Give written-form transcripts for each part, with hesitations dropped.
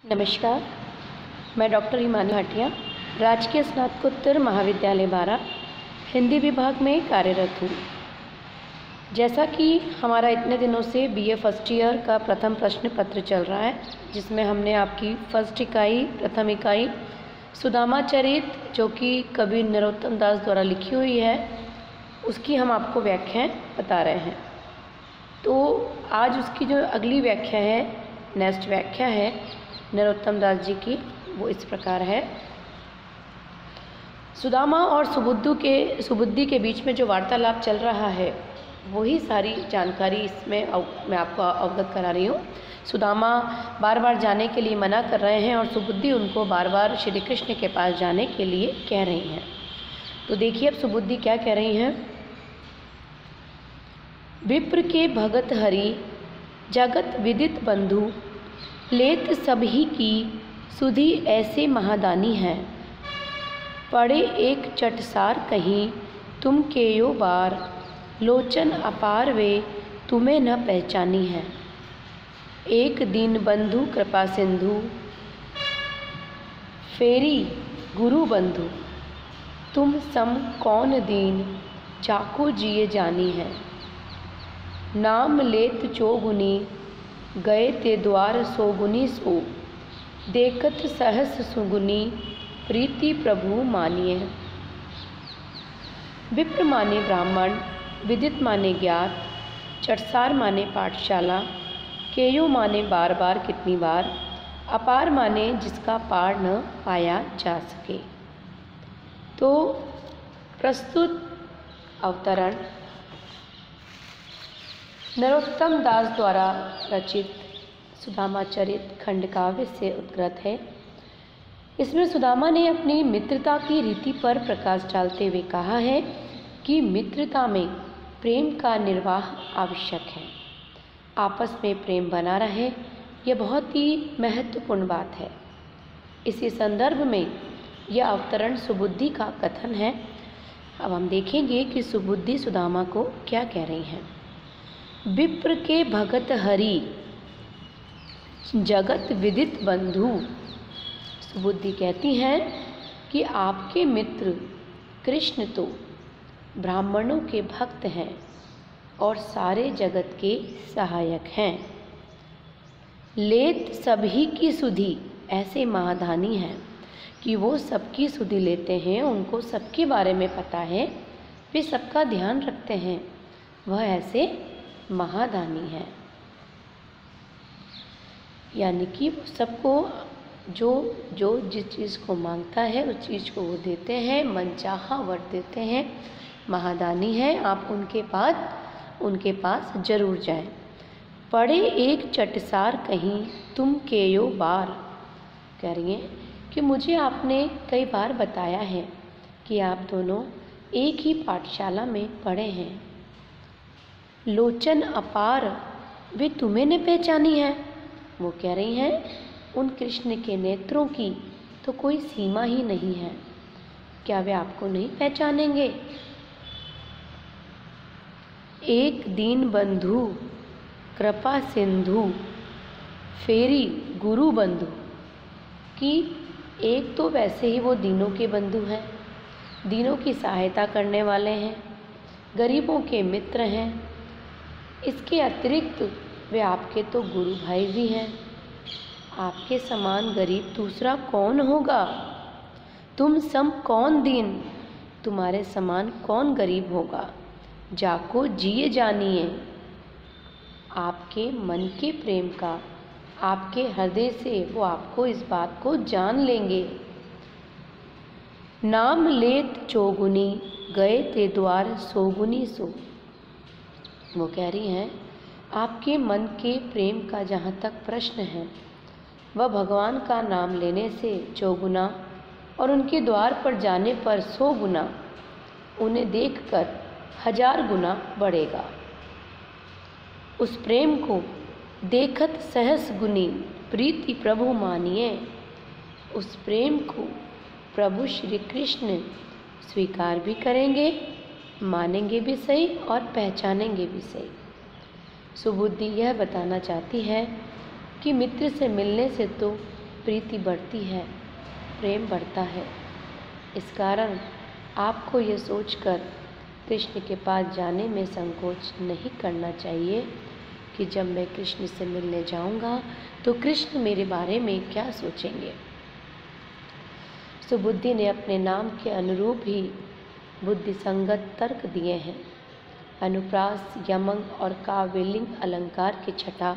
नमस्कार, मैं डॉक्टर हिमानी भाटिया राजकीय स्नातकोत्तर महाविद्यालय बारा हिंदी विभाग में कार्यरत हूँ। जैसा कि हमारा इतने दिनों से बीए फर्स्ट ईयर का प्रथम प्रश्न पत्र चल रहा है, जिसमें हमने आपकी फर्स्ट इकाई प्रथम इकाई सुदामा चरित जो कि कवि नरोत्तम दास द्वारा लिखी हुई है, उसकी हम आपको व्याख्याएं बता रहे हैं। तो आज उसकी जो अगली व्याख्या है, नेक्स्ट व्याख्या है नरोत्तम दास जी की, वो इस प्रकार है। सुदामा और सुबुद्धि के बीच में जो वार्तालाप चल रहा है, वही सारी जानकारी इसमें मैं आपको अवगत करा रही हूँ। सुदामा बार बार जाने के लिए मना कर रहे हैं और सुबुद्धि उनको बार बार श्री कृष्ण के पास जाने के लिए कह रही हैं। तो देखिए अब सुबुद्धि क्या कह रही हैं। विप्र के भगत हरि जगत विदित बंधु, लेत सभी की सुधि ऐसे महादानी है। पड़े एक चटसार कहीं तुम केयो बार, लोचन अपार वे तुम्हें न पहचानी है। एक दीन बंधु कृपा सिंधु, फेरी गुरु बंधु, तुम सम कौन दीन जाको जिए जानी है। नाम लेत चोगुनी गए ते द्वार सोगुनी सो, देखत सहस सुगुनी प्रीति प्रभु मानिए। विप्र माने ब्राह्मण, विदित माने ज्ञात, चटसार माने पाठशाला, केयो माने बार बार कितनी बार, अपार माने जिसका पार न पाया जा सके। तो प्रस्तुत अवतरण नरोत्तम दास द्वारा रचित सुदामा चरित खंड काव्य से उद्गत है। इसमें सुदामा ने अपनी मित्रता की रीति पर प्रकाश डालते हुए कहा है कि मित्रता में प्रेम का निर्वाह आवश्यक है। आपस में प्रेम बना रहे, यह बहुत ही महत्वपूर्ण बात है। इसी संदर्भ में यह अवतरण सुबुद्धि का कथन है। अब हम देखेंगे कि सुबुद्धि सुदामा को क्या कह रही हैं। विप्र के भगत हरि जगत विदित बंधु, सुबुद्धि कहती हैं कि आपके मित्र कृष्ण तो ब्राह्मणों के भक्त हैं और सारे जगत के सहायक हैं। लेत सभी की सुधि ऐसे महादानी हैं कि वो सबकी सुधि लेते हैं, उनको सबके बारे में पता है, वे सबका ध्यान रखते हैं, वह ऐसे महादानी है। यानी कि वो सबको जो जिस चीज़ को मांगता है उस चीज़ को वो देते हैं, मनचाहा वर देते हैं, महादानी है। आप उनके पास जरूर जाएं। पड़े एक चटसार कहीं तुम केयो बार, कह रही हैं कि मुझे आपने कई बार बताया है कि आप दोनों एक ही पाठशाला में पढ़े हैं। लोचन अपार वे तुम्हें न पहचानी है। वो कह रही हैं उन कृष्ण के नेत्रों की तो कोई सीमा ही नहीं है, क्या वे आपको नहीं पहचानेंगे। एक दीन बंधु कृपा सिंधु, फेरी गुरु बंधु, कि एक तो वैसे ही वो दीनों के बंधु हैं, दीनों की सहायता करने वाले हैं, गरीबों के मित्र हैं। इसके अतिरिक्त वे आपके तो गुरु भाई भी हैं। आपके समान गरीब दूसरा कौन होगा। तुम सम कौन दीन, तुम्हारे समान कौन गरीब होगा। जाको जिए जानिए, आपके मन के प्रेम का, आपके हृदय से वो आपको इस बात को जान लेंगे। नाम लेत चौगुनी गए ते द्वार सोगुनी सो, वो कह रही हैं आपके मन के प्रेम का जहाँ तक प्रश्न है, वह भगवान का नाम लेने से चौगुना और उनके द्वार पर जाने पर 100 गुना, उन्हें देखकर 1000 गुना बढ़ेगा। उस प्रेम को देखत सहस गुनी प्रीति प्रभु मानिए। उस प्रेम को प्रभु श्री कृष्ण स्वीकार भी करेंगे, मानेंगे भी सही और पहचानेंगे भी सही। सुबुद्धि यह बताना चाहती है कि मित्र से मिलने से तो प्रीति बढ़ती है, प्रेम बढ़ता है। इस कारण आपको ये सोचकर कृष्ण के पास जाने में संकोच नहीं करना चाहिए कि जब मैं कृष्ण से मिलने जाऊंगा तो कृष्ण मेरे बारे में क्या सोचेंगे। सुबुद्धि ने अपने नाम के अनुरूप ही बुद्धि संगत तर्क दिए हैं। अनुप्रास, यमक और काव्यलिंग अलंकार की छटा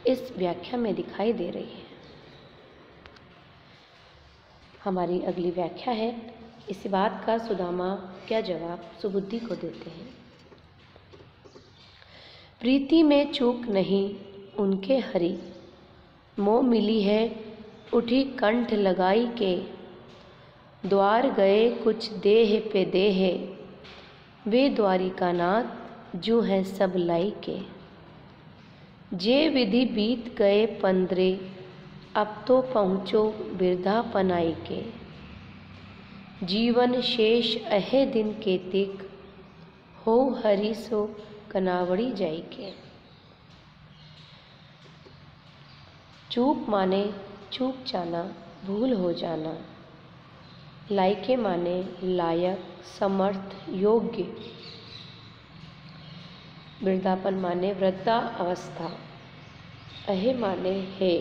इस व्याख्या में दिखाई दे रही है। हमारी अगली व्याख्या है, इसी बात का सुदामा क्या जवाब सुबुद्धि को देते हैं। प्रीति में चूक नहीं उनके हरि, मोह मिली है उठी कंठ लगाई के, द्वार गए कुछ देह पे देह, वे द्वारिकानाथ जो है सब लाई के। जे विधि बीत गए 15, अब तो पहुँचो बिरधापनाई के, जीवन शेष अहे दिन के तिक, हो हरि सो कनावड़ी जाई के। चूक माने चूक जाना, भूल हो जाना। लायके माने लायक, समर्थ, योग्य। वृद्धापन माने वृद्धा अवस्था। अहे माने है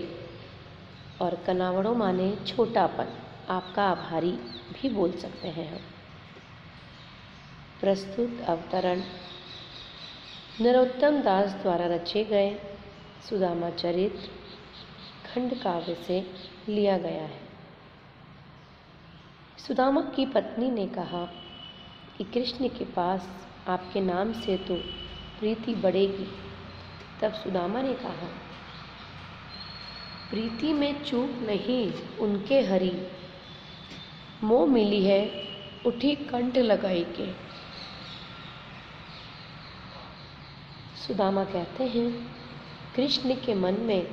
और कनावड़ो माने छोटापन, आपका आभारी भी बोल सकते हैं हम। प्रस्तुत अवतरण नरोत्तम दास द्वारा रचे गए सुदामा चरित्र खंड काव्य से लिया गया है। सुदामा की पत्नी ने कहा कि कृष्ण के पास आपके नाम से तो प्रीति बढ़ेगी। तब सुदामा ने कहा, प्रीति में चूक नहीं उनके हरि, मोह मिली है उठी कंठ लगाई के। सुदामा कहते हैं, कृष्ण के मन में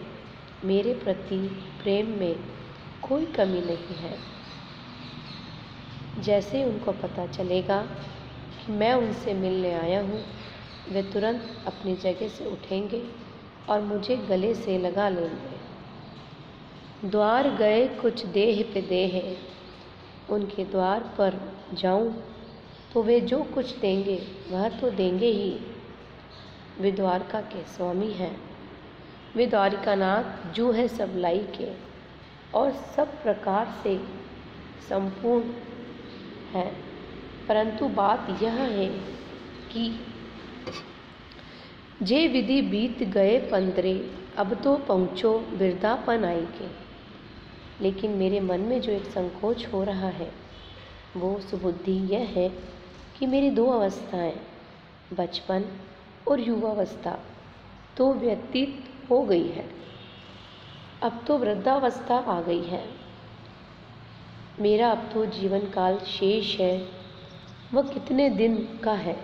मेरे प्रति प्रेम में कोई कमी नहीं है। जैसे उनको पता चलेगा कि मैं उनसे मिलने आया हूँ, वे तुरंत अपनी जगह से उठेंगे और मुझे गले से लगा लेंगे। द्वार गए कुछ देह पे देह, उनके द्वार पर जाऊं तो वे जो कुछ देंगे वह तो देंगे ही। वे द्वारका के स्वामी हैं, वे द्वारिकानाथ जो है सब लाई के और सब प्रकार से संपूर्ण है। परंतु बात यह है कि जे विधि बीत गए 15, अब तो पहुँचो बिरधापन आई के। लेकिन मेरे मन में जो एक संकोच हो रहा है वो सुबुद्धि यह है कि मेरी 2 अवस्थाएं, बचपन और युवावस्था तो व्यतीत हो गई है, अब तो वृद्धावस्था आ गई है। मेरा अब तो जीवन काल शेष है, वह कितने दिन का है।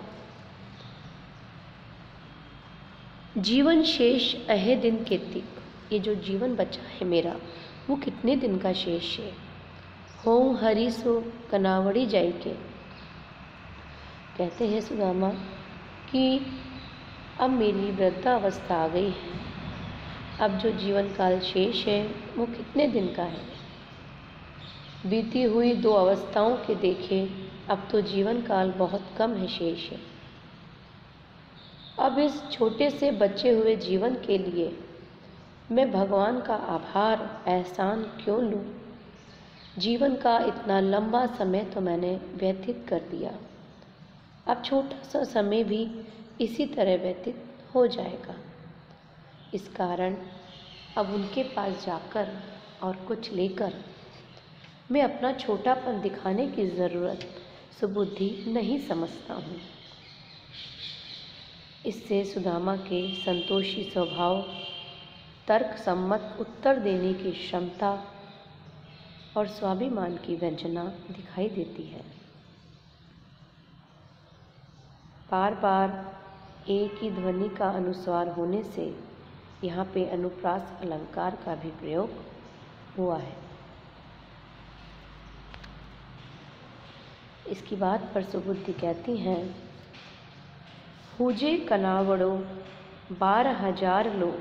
जीवन शेष अहे दिन के तिक, ये जो जीवन बचा है मेरा वो कितने दिन का शेष है। हो हरि सो कनावड़ी जाई के। कहते हैं सुदामा कि अब मेरी वृद्धावस्था आ गई है, अब जो जीवन काल शेष है वो कितने दिन का है। बीती हुई 2 अवस्थाओं के देखे अब तो जीवन काल बहुत कम है, शेष है। अब इस छोटे से बचे हुए जीवन के लिए मैं भगवान का आभार एहसान क्यों लूँ। जीवन का इतना लंबा समय तो मैंने व्यतीत कर दिया, अब छोटा सा समय भी इसी तरह व्यतीत हो जाएगा। इस कारण अब उनके पास जाकर और कुछ लेकर मैं अपना छोटापन दिखाने की ज़रूरत सुबुद्धि नहीं समझता हूँ। इससे सुदामा के संतोषी स्वभाव, तर्क सम्मत उत्तर देने की क्षमता और स्वाभिमान की व्यंजना दिखाई देती है। बार बार एक ही ध्वनि का अनुस्वार होने से यहाँ पे अनुप्रास अलंकार का भी प्रयोग हुआ है। इसकी बात पर सुबुद्धि कहती हैं, हुजे कनावड़ो 12,000 लो,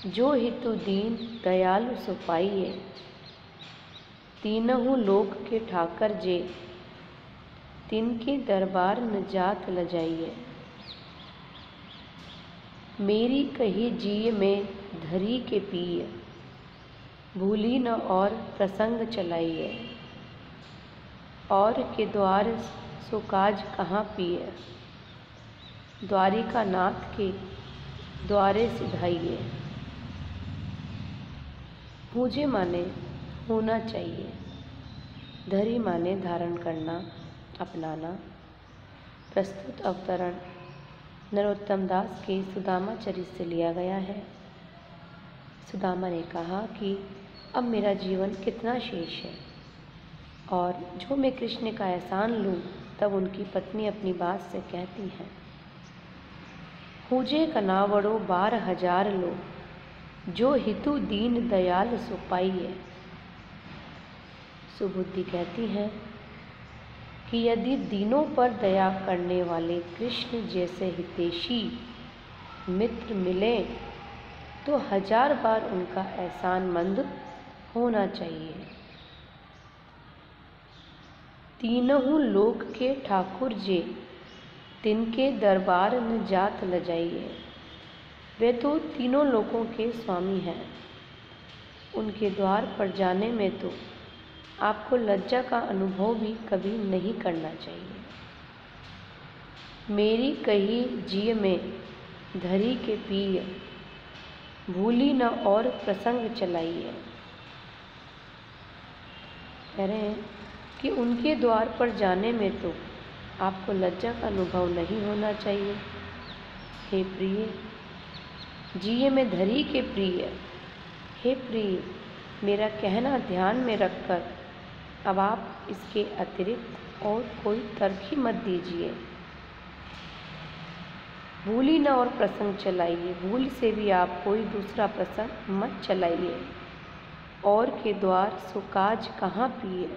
जो हितु दीन दयालु सो पाइए, तीनहु लोक के ठाकर जे, तिनके दरबार न जात ल जाइए। मेरी कही जिय में धरी के पिय, भूली न और प्रसंग चलाइए। और के द्वार सो काज कहाँ पिए, द्वारिका नाथ के द्वारे सिधाइए। पूजे माने होना चाहिए, धरी माने धारण करना, अपनाना। प्रस्तुत अवतरण नरोत्तम दास के सुदामा चरित से लिया गया है। सुदामा ने कहा कि अब मेरा जीवन कितना शेष है, और जो मैं कृष्ण का एहसान लूँ। तब उनकी पत्नी अपनी बात से कहती है, पूजे कनावड़ो 12,000 लो, जो हितु दीन दयाल सो पाइए। सुबुद्धि कहती है कि यदि दीनों पर दया करने वाले कृष्ण जैसे हितैषी मित्र मिले तो 1000 बार उनका एहसानमंद होना चाहिए। तीनहु लोक के ठाकुर जे, तिनके दरबार न जात ल जाइए। वे तो तीनों लोकों के स्वामी हैं, उनके द्वार पर जाने में तो आपको लज्जा का अनुभव भी कभी नहीं करना चाहिए। मेरी कही जिय में धरी के पिय, भूली न और प्रसंग चलाइए। कह रहे हैं कि उनके द्वार पर जाने में तो आपको लज्जा का अनुभव नहीं होना चाहिए। हे प्रिय, जिये में धरी के प्रिय, हे प्रिय, मेरा कहना ध्यान में रखकर अब आप इसके अतिरिक्त और कोई तर्क ही मत दीजिए। भूली न और प्रसंग चलाइए, भूल से भी आप कोई दूसरा प्रसंग मत चलाइए। और के द्वार सो काज कहाँ पिए,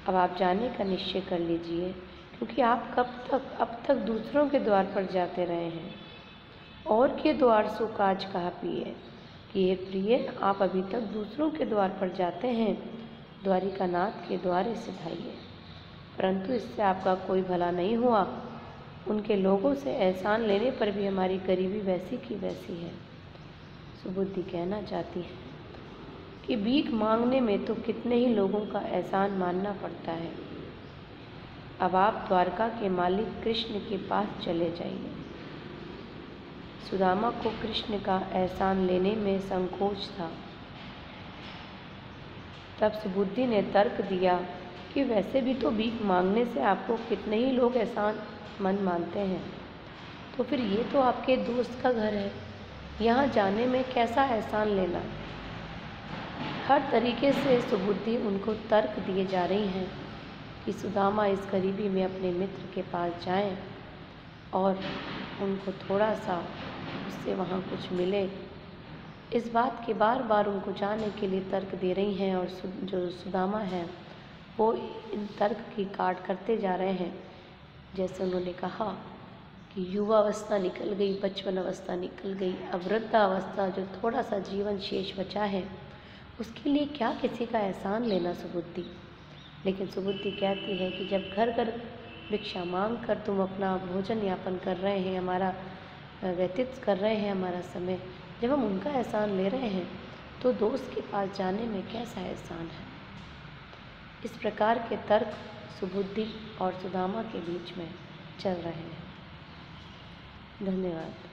अब आप जाने का निश्चय कर लीजिए, क्योंकि आप अब तक दूसरों के द्वार पर जाते रहे हैं। और के द्वार सो काज कहाँ पिए, कि हे प्रिय, आप अभी तक दूसरों के द्वार पर जाते हैं, द्वारिका नाथ के द्वारे सिधाइए। परंतु इससे आपका कोई भला नहीं हुआ। उनके लोगों से एहसान लेने पर भी हमारी गरीबी वैसी की वैसी है। सुबुद्धि कहना चाहती है कि भीख मांगने में तो कितने ही लोगों का एहसान मानना पड़ता है। अब आप द्वारका के मालिक कृष्ण के पास चले जाइए। सुदामा को कृष्ण का एहसान लेने में संकोच था। तब सुबुद्धि ने तर्क दिया कि वैसे भी तो भीख मांगने से आपको कितने ही लोग एहसान मन मानते हैं, तो फिर ये तो आपके दोस्त का घर है, यहाँ जाने में कैसा एहसान लेना। हर तरीके से सुबुद्धि उनको तर्क दिए जा रही हैं कि सुदामा इस गरीबी में अपने मित्र के पास जाएं और उनको थोड़ा सा उससे वहाँ कुछ मिले। इस बात के बार बार उनको जाने के लिए तर्क दे रही हैं, और जो सुदामा हैं वो इन तर्क की काट करते जा रहे हैं। जैसे उन्होंने कहा कि युवावस्था निकल गई, बचपन अवस्था निकल गई, अब वृद्धावस्था जो थोड़ा सा जीवन शेष बचा है उसके लिए क्या किसी का एहसान लेना सुबुद्धि। लेकिन सुबुद्धि कहती है कि जब घर घर भिक्षा मांग कर तुम अपना भोजन यापन कर रहे हैं, हमारा व्यतीत कर रहे हैं हमारा समय, जब हम उनका एहसान ले रहे हैं तो दोस्त के पास जाने में कैसा एहसान है। इस प्रकार के तर्क सुबुद्धि और सुदामा के बीच में चल रहे हैं। धन्यवाद।